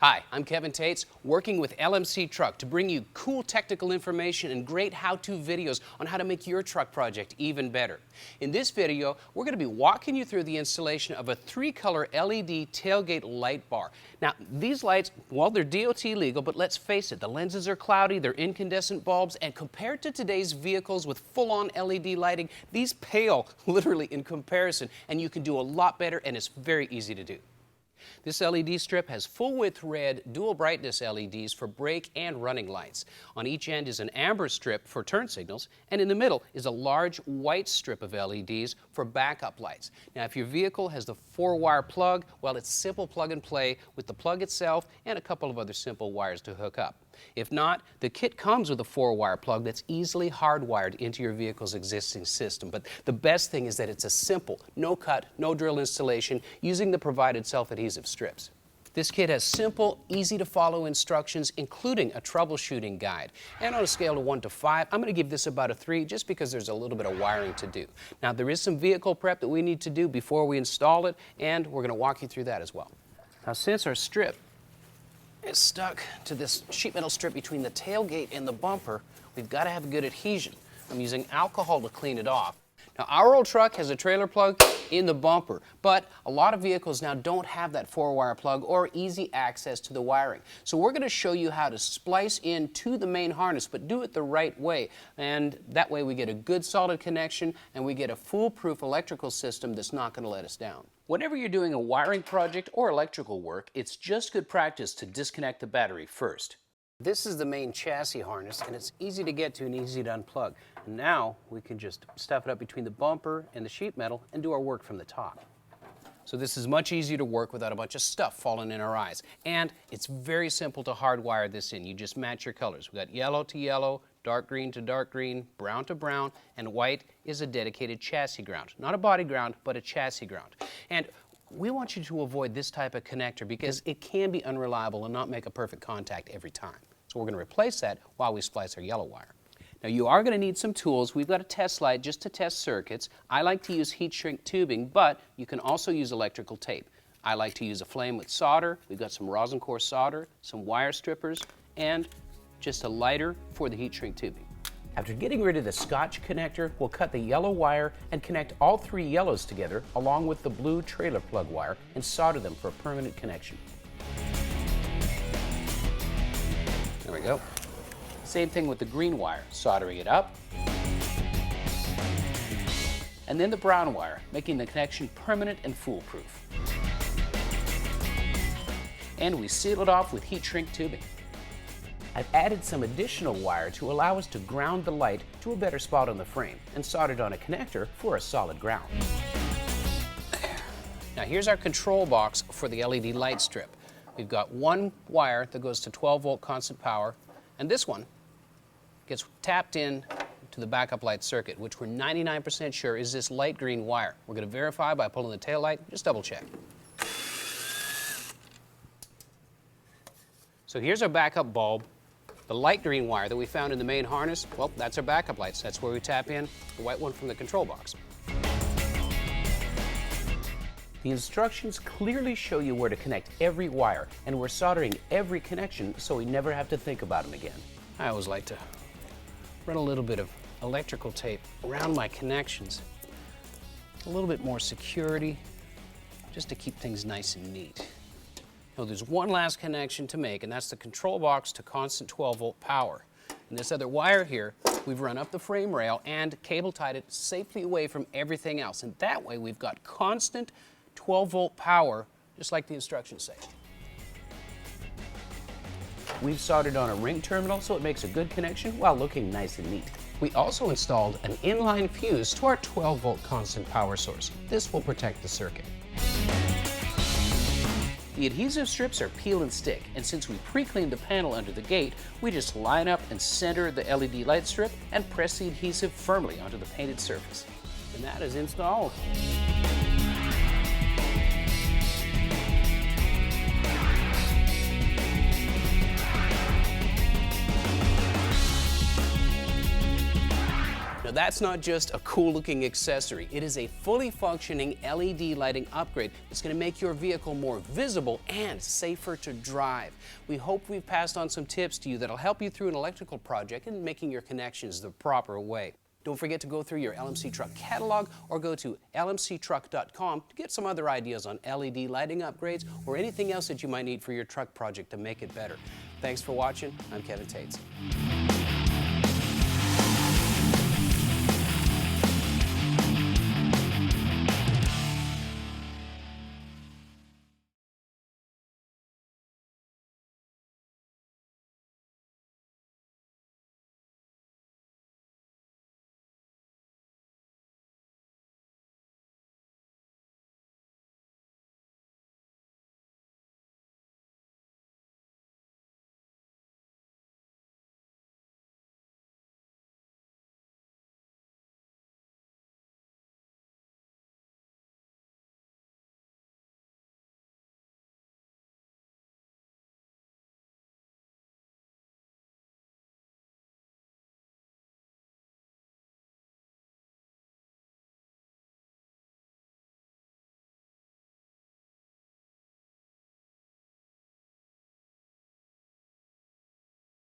Hi, I'm Kevin Tetz, working with LMC Truck to bring you cool technical information and great how-to videos on how to make your truck project even better. In this video, we're going to be walking you through the installation of a 3-color LED tailgate light bar. Now, these lights, well, they're DOT legal, but let's face it, the lenses are cloudy, they're incandescent bulbs, and compared to today's vehicles with full-on LED lighting, these pale literally in comparison, and you can do a lot better, and it's very easy to do. This LED strip has full-width red dual brightness LEDs for brake and running lights. On each end is an amber strip for turn signals, and in the middle is a large white strip of LEDs for backup lights. Now, if your vehicle has the 4-wire plug, well, it's simple plug and play with the plug itself and a couple of other simple wires to hook up. If not, the kit comes with a 4-wire plug that's easily hardwired into your vehicle's existing system. But the best thing is that it's a simple, no-cut, no-drill installation using the provided self-adhesive strips. This kit has simple, easy-to-follow instructions, including a troubleshooting guide. And on a scale of 1 to 5, I'm going to give this about a 3 just because there's a little bit of wiring to do. Now, there is some vehicle prep that we need to do before we install it, and we're going to walk you through that as well. Now, since our strip is stuck to this sheet metal strip between the tailgate and the bumper, we've got to have good adhesion. I'm using alcohol to clean it off. Now, our old truck has a trailer plug in the bumper, but a lot of vehicles now don't have that 4-wire plug or easy access to the wiring. So we're going to show you how to splice into the main harness, but do it the right way. And that way we get a good solid connection and we get a foolproof electrical system that's not going to let us down. Whenever you're doing a wiring project or electrical work, it's just good practice to disconnect the battery first. This is the main chassis harness, and it's easy to get to and easy to unplug. And now we can just stuff it up between the bumper and the sheet metal and do our work from the top. So this is much easier to work without a bunch of stuff falling in our eyes. And it's very simple to hardwire this in. You just match your colors. We've got yellow to yellow, dark green to dark green, brown to brown, and white is a dedicated chassis ground. Not a body ground, but a chassis ground. And we want you to avoid this type of connector because it can be unreliable and not make a perfect contact every time. So we're going to replace that while we splice our yellow wire. Now, you are going to need some tools. We've got a test light just to test circuits. I like to use heat shrink tubing, but you can also use electrical tape. I like to use a flame with solder. We've got some rosin core solder, some wire strippers, and just a lighter for the heat shrink tubing. After getting rid of the Scotch connector, we'll cut the yellow wire and connect all 3 yellows together along with the blue trailer plug wire and solder them for a permanent connection. There we go. Same thing with the green wire, soldering it up. And then the brown wire, making the connection permanent and foolproof. And we seal it off with heat shrink tubing. I've added some additional wire to allow us to ground the light to a better spot on the frame and soldered on a connector for a solid ground. Now here's our control box for the LED light strip. We've got 1 wire that goes to 12-volt constant power, and this one gets tapped in to the backup light circuit, which we're 99% sure is this light green wire. We're going to verify by pulling the tail light. Just double check. So here's our backup bulb. The light green wire that we found in the main harness, well, that's our backup lights. That's where we tap in the white one from the control box. The instructions clearly show you where to connect every wire, and we're soldering every connection so we never have to think about them again. I always like to run a little bit of electrical tape around my connections. A little bit more security, just to keep things nice and neat. Now, there's one last connection to make, and that's the control box to constant 12-volt power. And this other wire here, we've run up the frame rail and cable tied it safely away from everything else. And that way, we've got constant 12-volt power, just like the instructions say. We've soldered on a ring terminal so it makes a good connection while looking nice and neat. We also installed an inline fuse to our 12-volt constant power source. This will protect the circuit. The adhesive strips are peel and stick, and since we pre-cleaned the panel under the gate, we just line up and center the LED light strip and press the adhesive firmly onto the painted surface. And that is installed. Now that's not just a cool looking accessory. It is a fully functioning LED lighting upgrade that's going to make your vehicle more visible and safer to drive. We hope we've passed on some tips to you that'll help you through an electrical project and making your connections the proper way. Don't forget to go through your LMC Truck catalog or go to lmctruck.com to get some other ideas on LED lighting upgrades or anything else that you might need for your truck project to make it better. Thanks for watching. I'm Kevin Tetz.